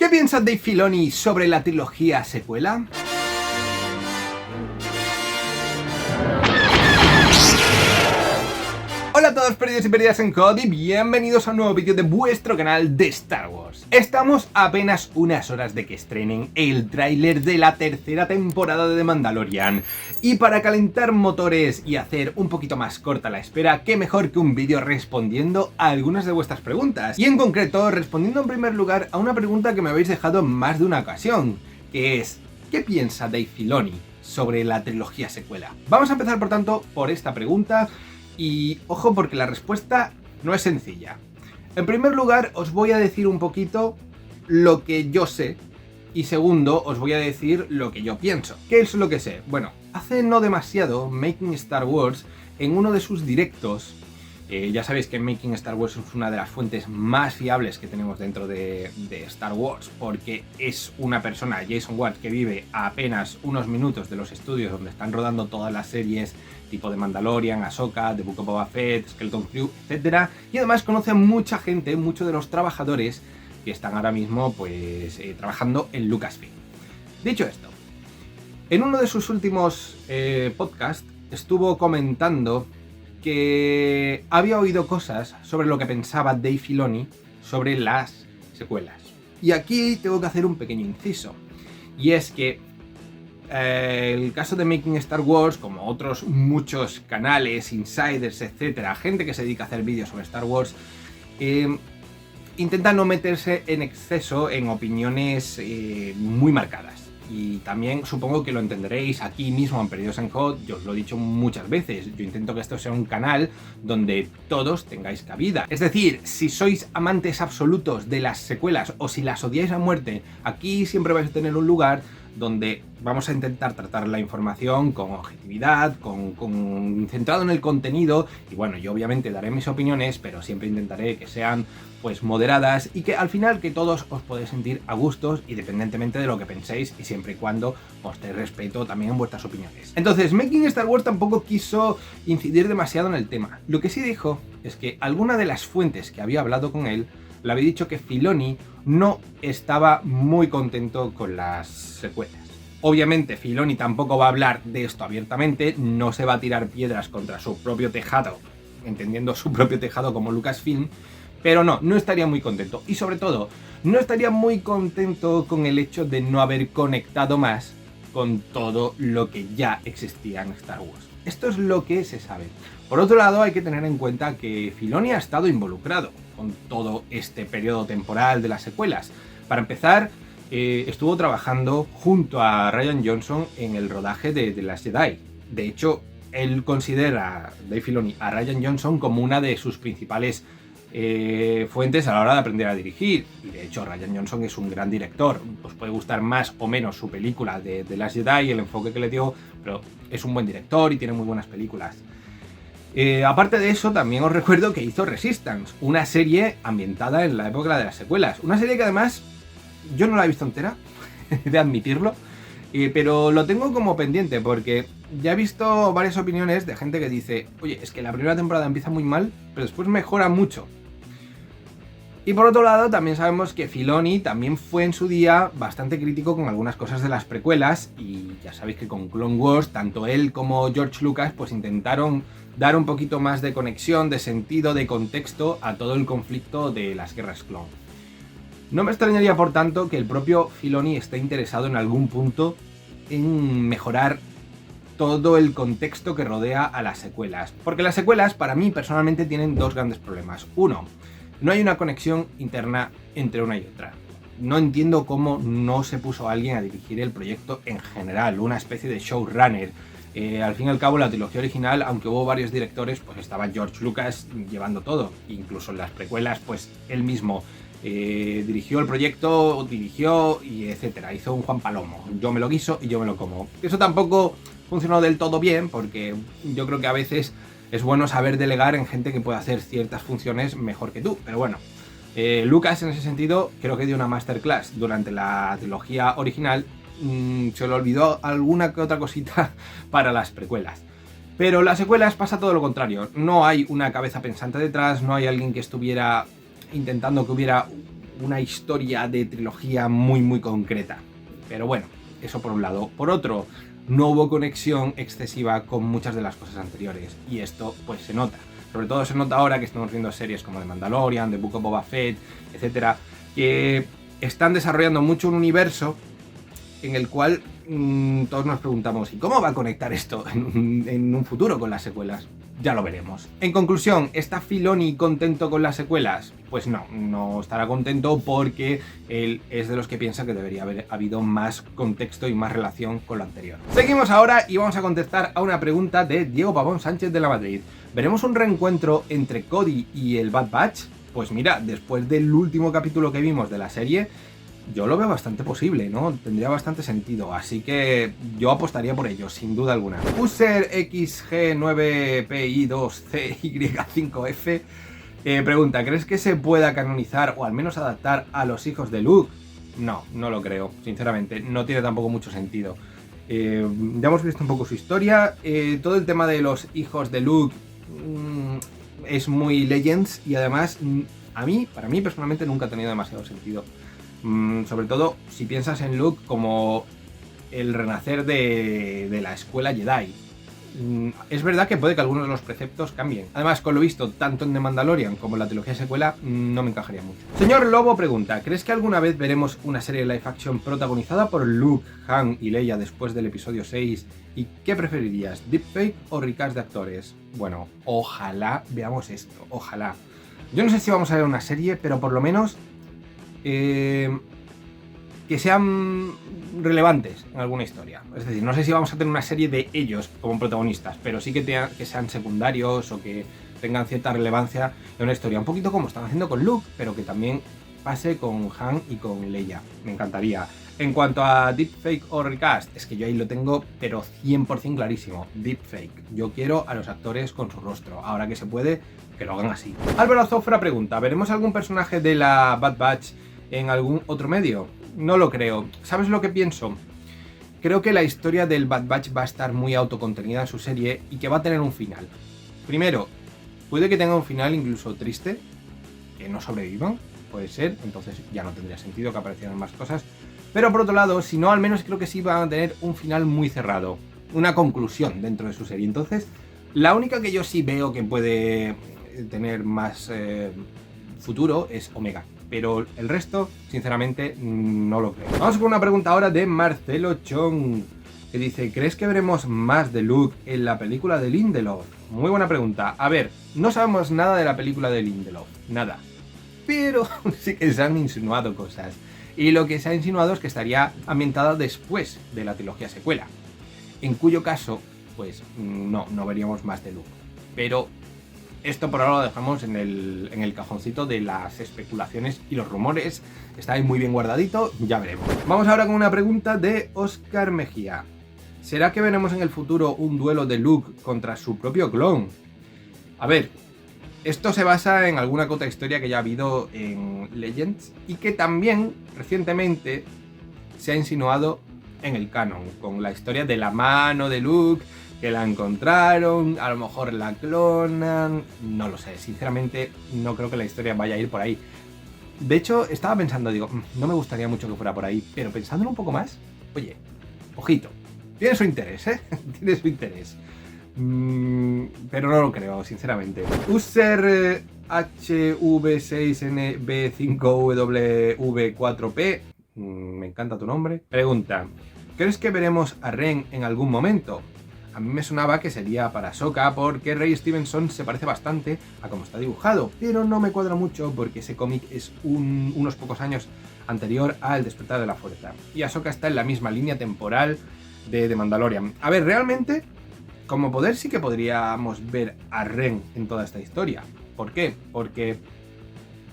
¿Qué piensa Dave Filoni sobre la trilogía secuela? Hola a todos perdidos y perdidas en COD y bienvenidos a un nuevo vídeo de vuestro canal de Star Wars. Estamos a apenas unas horas de que estrenen el tráiler de la tercera temporada de The Mandalorian. Y para calentar motores y hacer un poquito más corta la espera, qué mejor que un vídeo respondiendo a algunas de vuestras preguntas. Y en concreto, respondiendo en primer lugar a una pregunta que me habéis dejado en más de una ocasión, que es ¿qué piensa Dave Filoni sobre la trilogía secuela? Vamos a empezar por tanto por esta pregunta. Y ojo porque la respuesta no es sencilla. En primer lugar, os voy a decir un poquito lo que yo sé. Y segundo, os voy a decir lo que yo pienso. ¿Qué es lo que sé? Bueno, hace no demasiado, Making Star Wars, en uno de sus directos, ya sabéis que Making Star Wars es una de las fuentes más fiables que tenemos dentro de Star Wars, porque es una persona, Jason Ward, que vive a apenas unos minutos de los estudios donde están rodando todas las series tipo de Mandalorian, Ahsoka, The Book of Boba Fett, Skeleton Crew, etc. Y además conoce a mucha gente, muchos de los trabajadores que están ahora mismo pues trabajando en Lucasfilm. Dicho esto, en uno de sus últimos podcasts estuvo comentando que había oído cosas sobre lo que pensaba Dave Filoni sobre las secuelas. Y aquí tengo que hacer un pequeño inciso. Y es que el caso de Making Star Wars, como otros muchos canales, insiders, etcétera, gente que se dedica a hacer vídeos sobre Star Wars, intenta no meterse en exceso en opiniones muy marcadas. Y también supongo que lo entenderéis aquí mismo en Perdidos en COD, yo os lo he dicho muchas veces, yo intento que esto sea un canal donde todos tengáis cabida. Es decir, si sois amantes absolutos de las secuelas o si las odiáis a muerte, aquí siempre vais a tener un lugar donde vamos a intentar tratar la información con objetividad, centrado en el contenido, y bueno, yo obviamente daré mis opiniones, pero siempre intentaré que sean pues moderadas y que al final que todos os podéis sentir a gustos independientemente de lo que penséis y siempre y cuando os dé respeto también en vuestras opiniones. Entonces, Making Star Wars tampoco quiso incidir demasiado en el tema. Lo que sí dijo es que alguna de las fuentes que había hablado con él le había dicho que Filoni no estaba muy contento con las secuelas. Obviamente Filoni tampoco va a hablar de esto abiertamente, no se va a tirar piedras contra su propio tejado, entendiendo su propio tejado como Lucasfilm, pero no estaría muy contento. Y sobre todo, no estaría muy contento con el hecho de no haber conectado más con todo lo que ya existía en Star Wars. Esto es lo que se sabe. Por otro lado, hay que tener en cuenta que Filoni ha estado involucrado con todo este periodo temporal de las secuelas. Para empezar, estuvo trabajando junto a Rian Johnson en el rodaje de The Last Jedi. De hecho, él considera, Dave Filoni, a Rian Johnson como una de sus principales fuentes a la hora de aprender a dirigir. Y de hecho, Rian Johnson es un gran director. Os puede gustar más o menos su película de The Last Jedi y el enfoque que le dio, pero es un buen director y tiene muy buenas películas. Aparte de eso, también os recuerdo que hizo Resistance, una serie ambientada en la época de las secuelas. Una serie que además yo no la he visto entera, de admitirlo, pero lo tengo como pendiente porque ya he visto varias opiniones de gente que dice, oye, es que la primera temporada empieza muy mal, pero después mejora mucho. Y por otro lado, también sabemos que Filoni también fue en su día bastante crítico con algunas cosas de las precuelas y ya sabéis que con Clone Wars, tanto él como George Lucas pues intentaron dar un poquito más de conexión, de sentido, de contexto a todo el conflicto de las guerras clon. No me extrañaría, por tanto, que el propio Filoni esté interesado en algún punto en mejorar todo el contexto que rodea a las secuelas. Porque las secuelas, para mí, personalmente, tienen dos grandes problemas. Uno, no hay una conexión interna entre una y otra. No entiendo cómo no se puso alguien a dirigir el proyecto en general, una especie de showrunner. Al fin y al cabo, la trilogía original, aunque hubo varios directores, pues estaba George Lucas llevando todo. Incluso en las precuelas, pues él mismo dirigió el proyecto, dirigió y etcétera. Hizo un Juan Palomo. Yo me lo guiso y yo me lo como. Eso tampoco funcionó del todo bien, porque yo creo que a veces es bueno saber delegar en gente que puede hacer ciertas funciones mejor que tú. Pero bueno, Lucas en ese sentido creo que dio una masterclass durante la trilogía original. Se le olvidó alguna que otra cosita para las precuelas. Pero las secuelas pasa todo lo contrario. No hay una cabeza pensante detrás, no hay alguien que estuviera intentando que hubiera una historia de trilogía muy muy concreta. Pero bueno, eso por un lado. Por otro, no hubo conexión excesiva con muchas de las cosas anteriores, y esto pues se nota. Sobre todo se nota ahora que estamos viendo series como The Mandalorian, The Book of Boba Fett, etcétera, que están desarrollando mucho un universo en el cual todos nos preguntamos, ¿y cómo va a conectar esto en un futuro con las secuelas? Ya lo veremos. En conclusión, ¿está Filoni contento con las secuelas? Pues no estará contento porque él es de los que piensa que debería haber habido más contexto y más relación con lo anterior. Seguimos ahora y vamos a contestar a una pregunta de Diego Pavón Sánchez de la Madrid. ¿Veremos un reencuentro entre Cody y el Bad Batch? Pues mira, después del último capítulo que vimos de la serie, yo lo veo bastante posible, ¿no? Tendría bastante sentido, así que yo apostaría por ello, sin duda alguna. User XG9PI2CY5F pregunta, ¿crees que se pueda canonizar o al menos adaptar a los hijos de Luke? No lo creo, sinceramente, no tiene tampoco mucho sentido. Ya hemos visto un poco su historia, todo el tema de los hijos de Luke es muy Legends y además para mí personalmente nunca ha tenido demasiado sentido. Sobre todo si piensas en Luke como el renacer de la escuela Jedi. Es verdad que puede que algunos de los preceptos cambien. Además, con lo visto tanto en The Mandalorian como en la trilogía secuela, no me encajaría mucho. Señor Lobo pregunta, ¿crees que alguna vez veremos una serie de live action protagonizada por Luke, Han y Leia después del episodio 6? ¿Y qué preferirías, deepfake o recast de actores? Bueno, ojalá veamos esto, ojalá. Yo no sé si vamos a ver una serie, pero por lo menos que sean relevantes en alguna historia. Es decir, no sé si vamos a tener una serie de ellos como protagonistas, pero sí que sean secundarios o que tengan cierta relevancia en una historia. Un poquito como están haciendo con Luke, pero que también pase con Han y con Leia. Me encantaría. En cuanto a deepfake o recast, es que yo ahí lo tengo, pero 100% clarísimo. Deepfake. Yo quiero a los actores con su rostro. Ahora que se puede, que lo hagan así. Álvaro Zofra pregunta, ¿veremos algún personaje de la Bad Batch en algún otro medio? No lo creo. ¿Sabes lo que pienso? Creo que la historia del Bad Batch va a estar muy autocontenida en su serie y que va a tener un final. Primero, puede que tenga un final incluso triste, que no sobrevivan, puede ser, entonces ya no tendría sentido que aparecieran más cosas. Pero por otro lado, si no, al menos creo que sí van a tener un final muy cerrado, una conclusión dentro de su serie. Entonces, la única que yo sí veo que puede tener más futuro es Omega. Pero el resto, sinceramente, no lo creo. Vamos con una pregunta ahora de Marcelo Chong, que dice, ¿crees que veremos más de Luke en la película de Lindelof? Muy buena pregunta. A ver, no sabemos nada de la película de Lindelof, nada. Pero sí que se han insinuado cosas. Y lo que se ha insinuado es que estaría ambientada después de la trilogía secuela. En cuyo caso, pues no veríamos más de Luke. Pero esto por ahora lo dejamos en el cajoncito de las especulaciones y los rumores. Está ahí muy bien guardadito, ya veremos. Vamos ahora con una pregunta de Óscar Mejía. ¿Será que veremos en el futuro un duelo de Luke contra su propio clon? A ver, esto se basa en alguna cota historia que ya ha habido en Legends y que también recientemente se ha insinuado en el canon, con la historia de la mano de Luke, que la encontraron, a lo mejor la clonan, no lo sé, sinceramente no creo que la historia vaya a ir por ahí. De hecho, estaba pensando, digo, no me gustaría mucho que fuera por ahí, pero pensándolo un poco más, oye, ojito, tiene su interés, tiene su interés. Pero no lo creo, sinceramente. User HV6NB5WV4P, me encanta tu nombre, pregunta, ¿crees que veremos a Ren en algún momento? A mí me sonaba que sería para Ahsoka porque Ray Stevenson se parece bastante a cómo está dibujado, pero no me cuadra mucho porque ese cómic es unos pocos años anterior al Despertar de la Fuerza. Y Ahsoka está en la misma línea temporal de The Mandalorian. A ver, realmente, como poder sí que podríamos ver a Ren en toda esta historia. ¿Por qué? Porque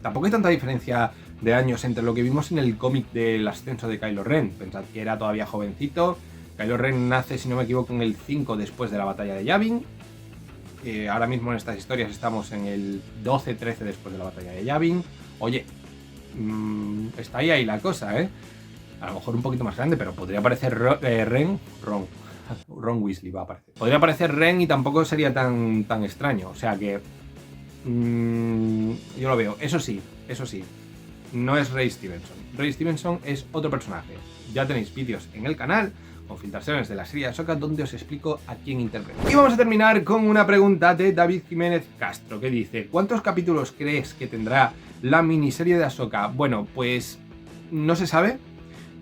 tampoco hay tanta diferencia de años entre lo que vimos en el cómic del ascenso de Kylo Ren. Pensad que era todavía jovencito. Kylo Ren nace, si no me equivoco, en el 5 después de la batalla de Yavin. Ahora mismo en estas historias estamos en el 12-13 después de la batalla de Yavin. Oye, está ahí la cosa, ¿eh? A lo mejor un poquito más grande, pero podría aparecer Ron Weasley va a aparecer. Podría aparecer Ren y tampoco sería tan extraño. O sea que yo lo veo. Eso sí. no es Ray Stevenson. Ray Stevenson es otro personaje. Ya tenéis vídeos en el canal con filtraciones de la serie de Ahsoka donde os explico a quién interpreta. Y vamos a terminar con una pregunta de David Jiménez Castro que dice: ¿cuántos capítulos crees que tendrá la miniserie de Ahsoka? Bueno, pues no se sabe,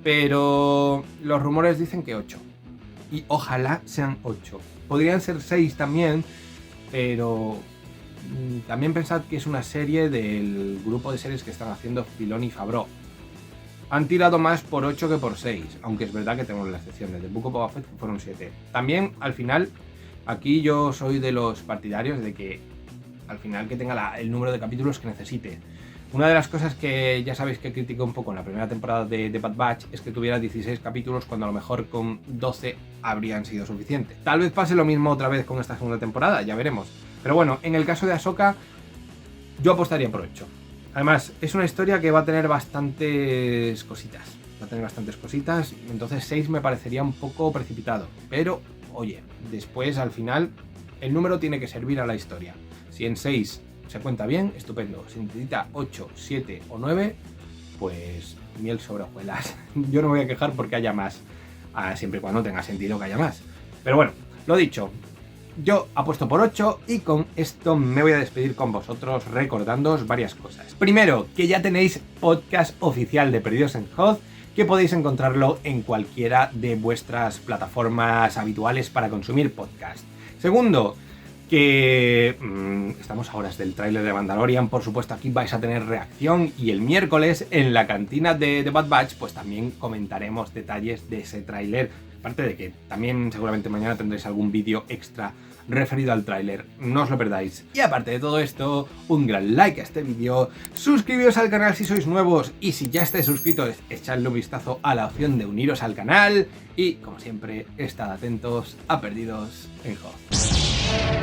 pero los rumores dicen que 8. Y ojalá sean 8. Podrían ser 6 también, pero también pensad que es una serie del grupo de series que están haciendo Filoni y Favreau. Han tirado más por 8 que por 6, aunque es verdad que tenemos la excepción de The Book of Boba Fett, que fueron 7. También, al final, aquí yo soy de los partidarios de que al final que tenga el número de capítulos que necesite. Una de las cosas que ya sabéis que critico un poco en la primera temporada de Bad Batch es que tuviera 16 capítulos cuando a lo mejor con 12 habrían sido suficientes. Tal vez pase lo mismo otra vez con esta segunda temporada, ya veremos. Pero bueno, en el caso de Ahsoka, yo apostaría por 8. Además, es una historia que va a tener bastantes cositas. Entonces 6 me parecería un poco precipitado. Pero, oye, después al final el número tiene que servir a la historia. Si en 6 se cuenta bien, estupendo. Si necesita 8, 7 o 9, pues miel sobre hojuelas. Yo no me voy a quejar porque haya más, siempre y cuando tenga sentido que haya más. Pero bueno, lo dicho. Yo apuesto por 8 y con esto me voy a despedir con vosotros recordándoos varias cosas. Primero, que ya tenéis podcast oficial de Perdidos en Hoth, que podéis encontrarlo en cualquiera de vuestras plataformas habituales para consumir podcast. Segundo, que estamos a horas del tráiler de Mandalorian, por supuesto aquí vais a tener reacción y el miércoles en la cantina de Bad Batch pues también comentaremos detalles de ese tráiler. Aparte de que también seguramente mañana tendréis algún vídeo extra referido al tráiler, no os lo perdáis. Y aparte de todo esto, un gran like a este vídeo, suscribíos al canal si sois nuevos y si ya estáis suscritos, echadle un vistazo a la opción de uniros al canal y, como siempre, estad atentos a Perdidos en Hoth.